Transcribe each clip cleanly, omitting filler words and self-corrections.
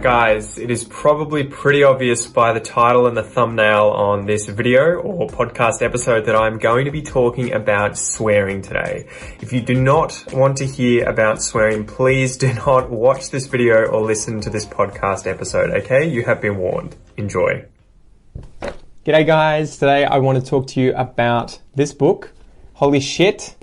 Guys, it is probably pretty obvious by the title and the thumbnail on this video or podcast episode that I'm going to be talking about swearing today. If you do not want to hear about swearing, please do not watch this video or listen to this podcast episode, okay? You have been warned. Enjoy. G'day guys, today I want to talk to you about this book, Holy Shit!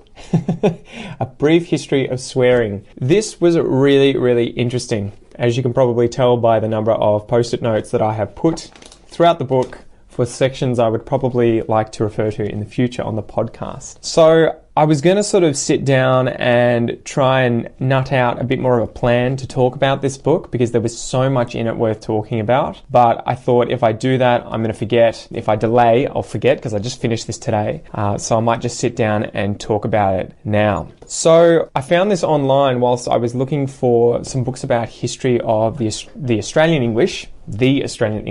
A Brief History of Swearing. This was really interesting, as you can probably tell by the number of post-it notes that I have put throughout the book for sections I would probably like to refer to in the future on the podcast. So I was going to sort of sit down and try and nut out a bit more of a plan to talk about this book because there was so much in it worth talking about. But I thought if I do that, I'm going to forget. If I delay, I'll forget because I just finished this today. So I might just sit down and talk about it now. So I found this online whilst I was looking for some books about history of the Australian English, Australian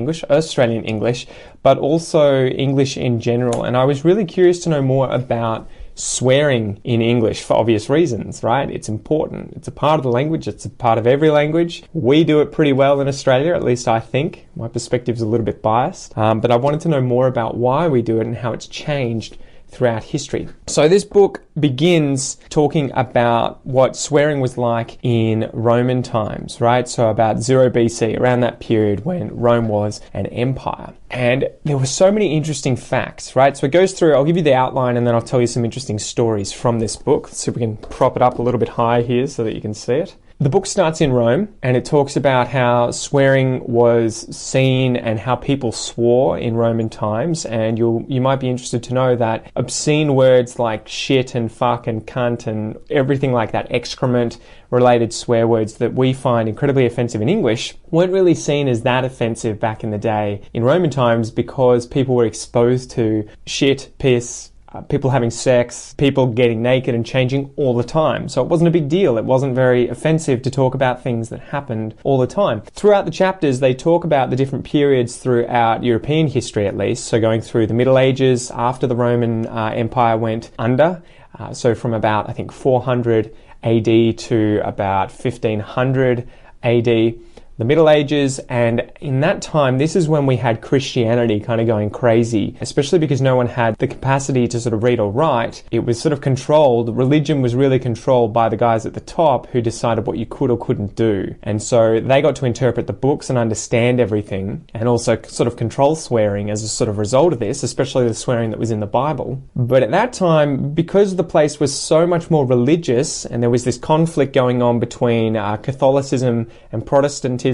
English, but also English in general. And I was really curious to know more about swearing in English for obvious reasons, right? It's important. It's a part of the language. It's a part of every language. We do it pretty well in Australia, at least I think. My perspective's a little bit biased. But I wanted to know more about why we do it and how it's changed throughout history. So this book begins talking about what swearing was like in Roman times, right? So about 0 BC, around that period when Rome was an empire. And there were so many interesting facts, right? So it goes through, I'll give you the outline and then I'll tell you some interesting stories from this book. So we can prop it up a little bit higher here so that you can see it. The book starts in Rome and it talks about how swearing was seen and how people swore in Roman times. And you might be interested to know that obscene words like shit and fuck and cunt and everything like that, excrement related swear words that we find incredibly offensive in English, weren't really seen as that offensive back in the day in Roman times because people were exposed to shit, piss, people having sex, people getting naked and changing all the time. So it wasn't a big deal. It wasn't very offensive to talk about things that happened all the time. Throughout the chapters, they talk about the different periods throughout European history at least. So going through the Middle Ages, after the Roman Empire went under. So from about, I think, 400 AD to about 1500 AD. The Middle Ages, and in that time, this is when we had Christianity kind of going crazy, especially because no one had the capacity to sort of read or write. It was sort of controlled. Religion was really controlled by the guys at the top who decided what you could or couldn't do. And so they got to interpret the books and understand everything and also sort of control swearing as a sort of result of this, especially the swearing that was in the Bible. But at that time, because the place was so much more religious and there was this conflict going on between Catholicism and Protestantism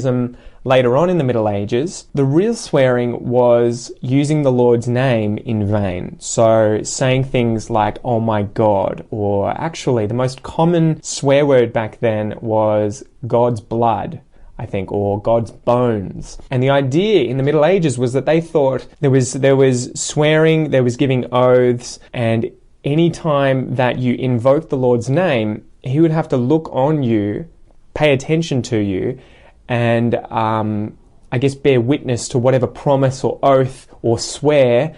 later on in the Middle Ages, the real swearing was using the Lord's name in vain. So saying things like, oh my God, or actually the most common swear word back then was God's blood, I think, or God's bones. And the idea in the Middle Ages was that they thought there was swearing, there was giving oaths, and any time that you invoked the Lord's name, he would have to look on you, pay attention to you, and I guess bear witness to whatever promise or oath or swear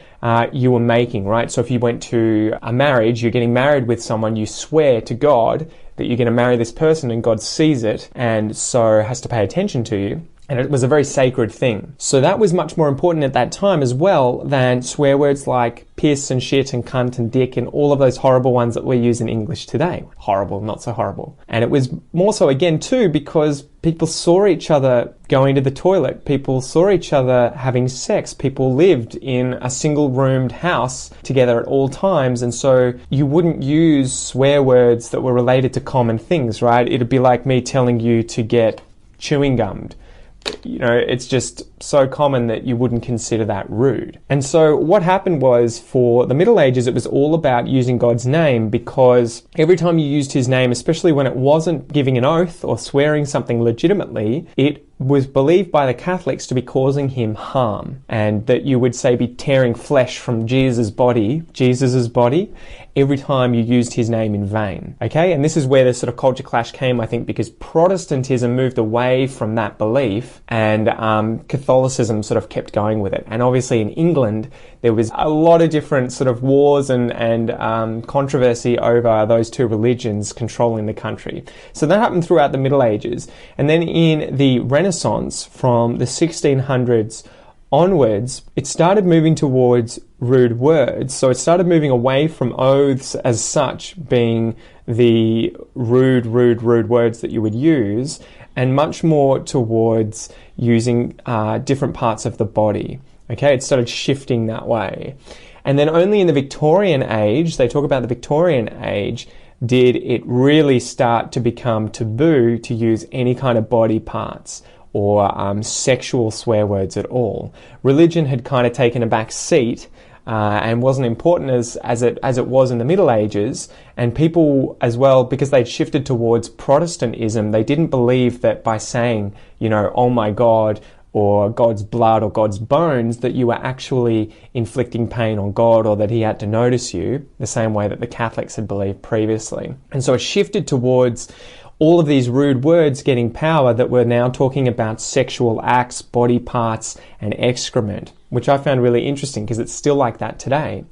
you were making, right? So if you went to a marriage, you're getting married with someone, you swear to God that you're going to marry this person and God sees it and so has to pay attention to you. And it was a very sacred thing. So that was much more important at that time as well than swear words like piss and shit and cunt and dick and all of those horrible ones that we use in English today. Horrible, not so horrible. And it was more so again too because people saw each other going to the toilet. People saw each other having sex. People lived in a single roomed house together at all times. And so you wouldn't use swear words that were related to common things, right? It'd be like me telling you to get chewing gummed. You know, it's just so common that you wouldn't consider that rude. And so what happened was for the Middle Ages, it was all about using God's name because every time you used his name, especially when it wasn't giving an oath or swearing something legitimately, it was believed by the Catholics to be causing him harm, and that you would say be tearing flesh from Jesus' body, every time you used his name in vain. Okay, and this is where the sort of culture clash came, I think, because Protestantism moved away from that belief and Catholicism sort of kept going with it. And obviously in England, there was a lot of different sort of wars and controversy over those two religions controlling the country. So that happened throughout the Middle Ages. And then in the Renaissance, from the 1600s onwards, it started moving towards rude words. So it started moving away from oaths as such being the rude words that you would use, and much more towards using different parts of the body. Okay, it started shifting that way. And then only in the Victorian age, they talk about the Victorian age, did it really start to become taboo to use any kind of body parts or sexual swear words at all. Religion had kind of taken a back seat and wasn't important as it was in the Middle Ages, and people as well, because they'd shifted towards Protestantism, they didn't believe that by saying, oh my God, or God's blood or God's bones, that you were actually inflicting pain on God or that he had to notice you, the same way that the Catholics had believed previously. And so it shifted towards all of these rude words getting power that we're now talking about sexual acts, body parts, and excrement, which I found really interesting because it's still like that today,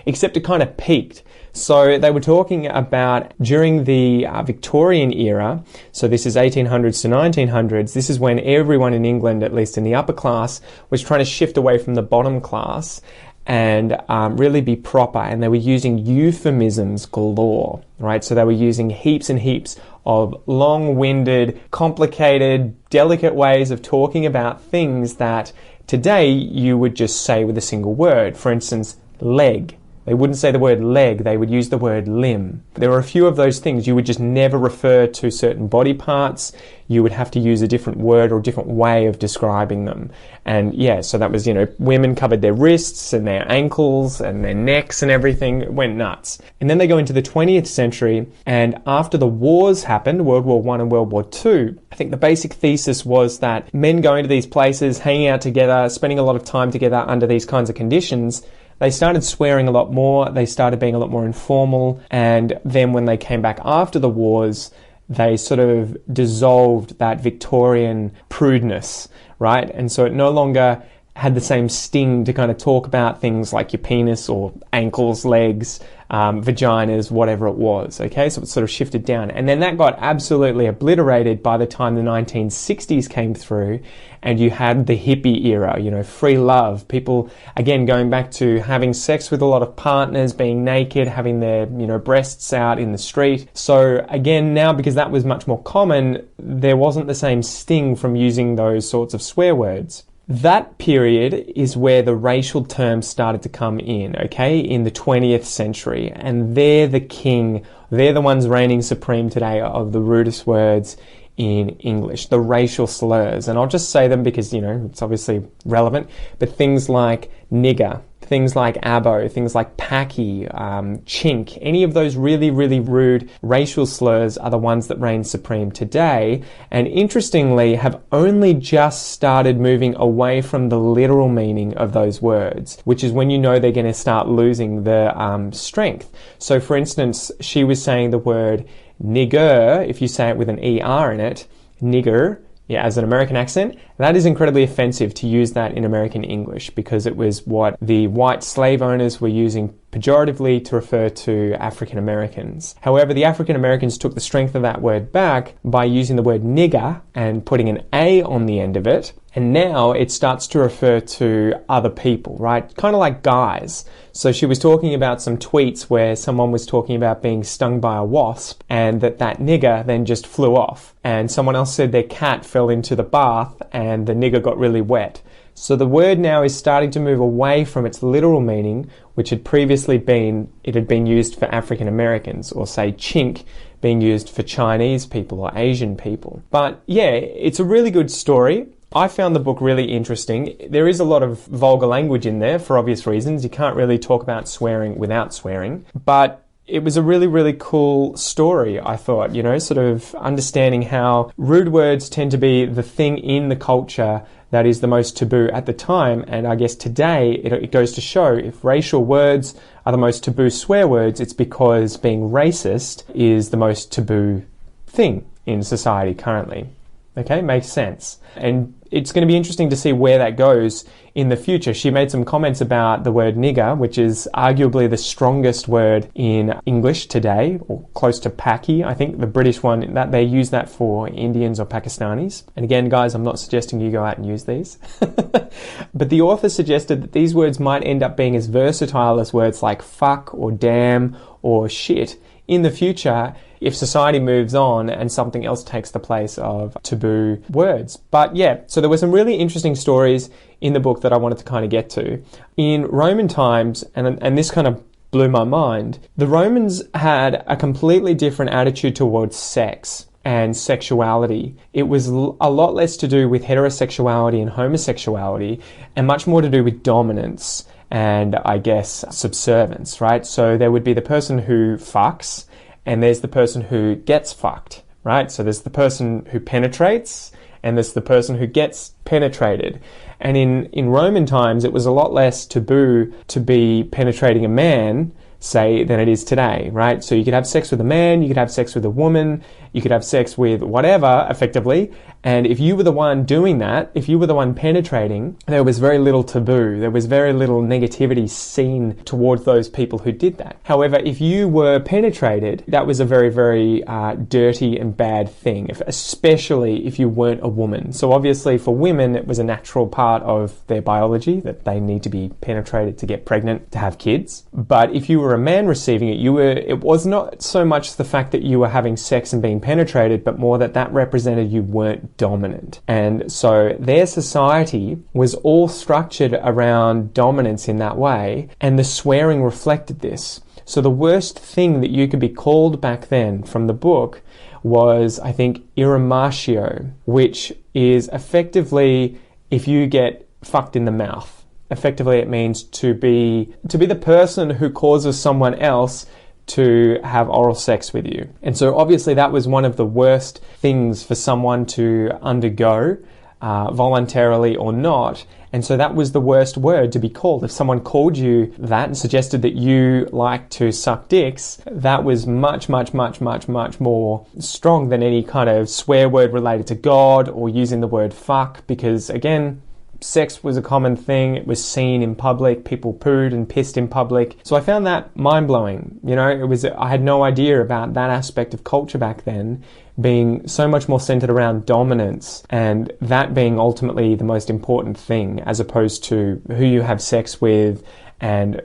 except it kind of peaked. So they were talking about during the Victorian era, so this is 1800s to 1900s, this is when everyone in England, at least in the upper class, was trying to shift away from the bottom class and really be proper, and they were using euphemisms galore, right? So they were using heaps and heaps of long-winded, complicated, delicate ways of talking about things that today you would just say with a single word. For instance, leg. They wouldn't say the word leg, they would use the word limb. There were a few of those things. You would just never refer to certain body parts. You would have to use a different word or a different way of describing them. And yeah, so that was, women covered their wrists and their ankles and their necks and everything. It went nuts. And then they go into the 20th century, and after the wars happened, World War I and World War II, I think the basic thesis was that men going to these places, hanging out together, spending a lot of time together under these kinds of conditions, they started swearing a lot more, they started being a lot more informal, and then when they came back after the wars, they sort of dissolved that Victorian prudeness, right? And so it no longer had the same sting to kind of talk about things like your penis or ankles, legs, vaginas, whatever it was, okay? So it sort of shifted down. And then that got absolutely obliterated by the time the 1960s came through, and you had the hippie era, free love, people, again, going back to having sex with a lot of partners, being naked, having their, breasts out in the street. So again, now, because that was much more common, there wasn't the same sting from using those sorts of swear words. That period is where the racial terms started to come in, okay, in the 20th century. And they're the king, they're the ones reigning supreme today of the rudest words in English, the racial slurs. And I'll just say them because, it's obviously relevant, but things like nigger, things like abo, things like packy, chink, any of those really, really rude racial slurs are the ones that reign supreme today, and interestingly have only just started moving away from the literal meaning of those words, which is when they're going to start losing the strength. So for instance, she was saying the word nigger, if you say it with an ER in it, nigger, yeah, as an American accent, that is incredibly offensive to use that in American English because it was what the white slave owners were using pejoratively to refer to African Americans. However, the African Americans took the strength of that word back by using the word nigger and putting an A on the end of it, and now it starts to refer to other people, right? Kind of like guys. So she was talking about some tweets where someone was talking about being stung by a wasp and that nigger then just flew off. And someone else said their cat fell into the bath and the nigger got really wet. So the word now is starting to move away from its literal meaning, which had previously been used for African Americans, or say chink being used for Chinese people or Asian people. But yeah, it's a really good story. I found the book really interesting. There is a lot of vulgar language in there for obvious reasons. You can't really talk about swearing without swearing. But it was a really, really cool story, I thought, sort of understanding how rude words tend to be the thing in the culture that is the most taboo at the time. And I guess today it goes to show if racial words are the most taboo swear words, it's because being racist is the most taboo thing in society currently. Okay, makes sense. And it's going to be interesting to see where that goes in the future. She made some comments about the word nigger, which is arguably the strongest word in English today, or close to Paki. I think the British one, that they use that for Indians or Pakistanis. And again, guys, I'm not suggesting you go out and use these. But the author suggested that these words might end up being as versatile as words like fuck or damn or shit in the future, if society moves on and something else takes the place of taboo words. But yeah, so there were some really interesting stories in the book that I wanted to kind of get to. In Roman times, and this kind of blew my mind, the Romans had a completely different attitude towards sex and sexuality. It was a lot less to do with heterosexuality and homosexuality, and much more to do with dominance and, I guess, subservience, right? So there would be the person who fucks, and there's the person who gets fucked, right? So there's the person who penetrates, and there's the person who gets penetrated. And in Roman times, it was a lot less taboo to be penetrating a man, say, than it is today, right? So you could have sex with a man, you could have sex with a woman, you could have sex with whatever, effectively. And if you were the one doing that, if you were the one penetrating, there was very little taboo. There was very little negativity seen towards those people who did that. However, if you were penetrated, that was a very, very dirty and bad thing, especially if you weren't a woman. So obviously for women, it was a natural part of their biology that they need to be penetrated to get pregnant, to have kids. But if you were a man receiving it, it was not so much the fact that you were having sex and being penetrated, but more that represented you weren't dominant. And so their society was all structured around dominance in that way, and the swearing reflected this. So the worst thing that you could be called back then from the book was, I think, iramatio, which is effectively if you get fucked in the mouth. Effectively, it means to be the person who causes someone else to have oral sex with you. And so obviously that was one of the worst things for someone to undergo, voluntarily or not. And so that was the worst word to be called. If someone called you that and suggested that you like to suck dicks, that was much, much, much, much, much more strong than any kind of swear word related to God or using the word fuck, because again, sex was a common thing. It was seen in public. People pooed and pissed in public. So I found that mind-blowing. You know, I had no idea about that aspect of culture back then being so much more centered around dominance, and that being ultimately the most important thing, as opposed to who you have sex with and,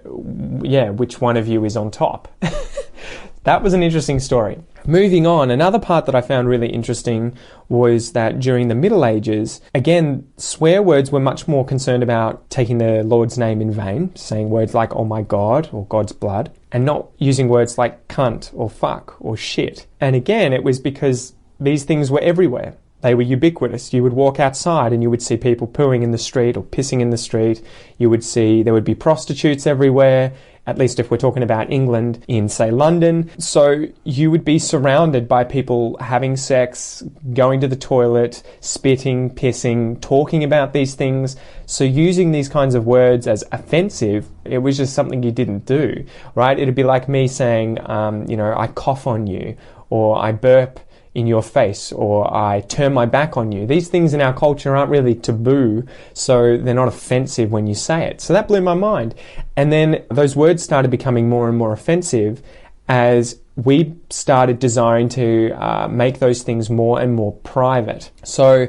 yeah, which one of you is on top. That was an interesting story. Moving on, another part that I found really interesting was that during the Middle Ages, again, swear words were much more concerned about taking the Lord's name in vain, saying words like, oh my God, or God's blood, and not using words like cunt or fuck or shit. And again, it was because these things were everywhere. They were ubiquitous. You would walk outside and you would see people pooing in the street or pissing in the street. There would be prostitutes everywhere, at least if we're talking about England, in, say, London. So you would be surrounded by people having sex, going to the toilet, spitting, pissing, talking about these things. So using these kinds of words as offensive, it was just something you didn't do, right? It'd be like me saying, I cough on you, or I burp in your face, or I turn my back on you. These things in our culture aren't really taboo, so they're not offensive when you say it. So that blew my mind. And then those words started becoming more and more offensive as we started desiring to make those things more and more private. So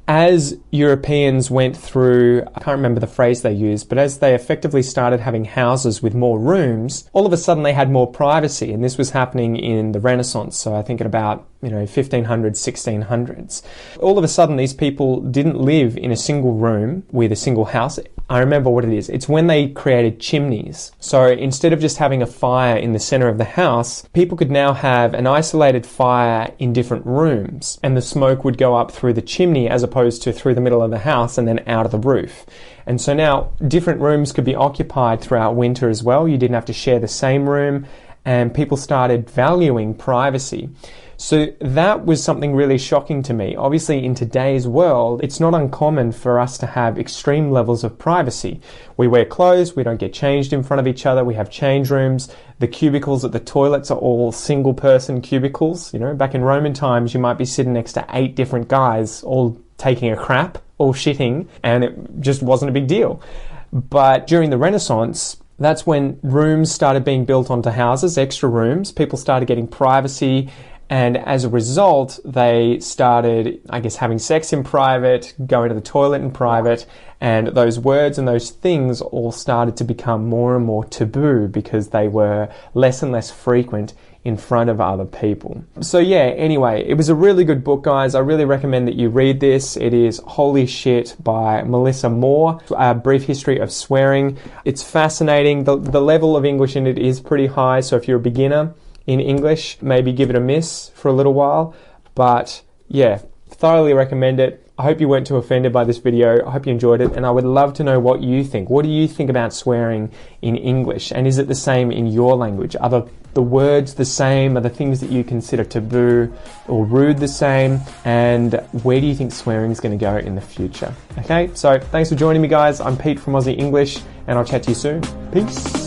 as Europeans went through, I can't remember the phrase they used, but as they effectively started having houses with more rooms, all of a sudden they had more privacy. And this was happening in the Renaissance. So I think at about 1500s, 1600s. All of a sudden these people didn't live in a single room with a single house. I remember what it is. It's when they created chimneys. So instead of just having a fire in the center of the house, people could now have an isolated fire in different rooms, and the smoke would go up through the chimney as opposed to through the middle of the house and then out of the roof. And so now different rooms could be occupied throughout winter as well. You didn't have to share the same room. and people started valuing privacy. So that was something really shocking to me. Obviously, in today's world, it's not uncommon for us to have extreme levels of privacy. We wear clothes, we don't get changed in front of each other, we have change rooms, the cubicles at the toilets are all single person cubicles. You know, back in Roman times, you might be sitting next to 8 different guys, all taking a crap, all shitting, and it just wasn't a big deal. But during the Renaissance, that's when rooms started being built onto houses, extra rooms, people started getting privacy, and as a result, they started, I guess, having sex in private, going to the toilet in private, and those words and those things all started to become more and more taboo because they were less and less frequent in front of other people. So yeah, anyway, it was a really good book, guys. I really recommend that you read this. It is Holy Shit by Melissa Mohr, A Brief History of Swearing. It's fascinating. The level of English in it is pretty high, so if you're a beginner in English, maybe give it a miss for a little while. But yeah, thoroughly recommend it. I hope you weren't too offended by this video. I hope you enjoyed it, and I would love to know what you think. What do you think about swearing in English? And is it the same in your language? Are the words the same? Are the things that you consider taboo or rude the same? And where do you think swearing is going to go in the future? Okay, so thanks for joining me, guys. I'm Pete from Aussie English, and I'll chat to you soon. Peace.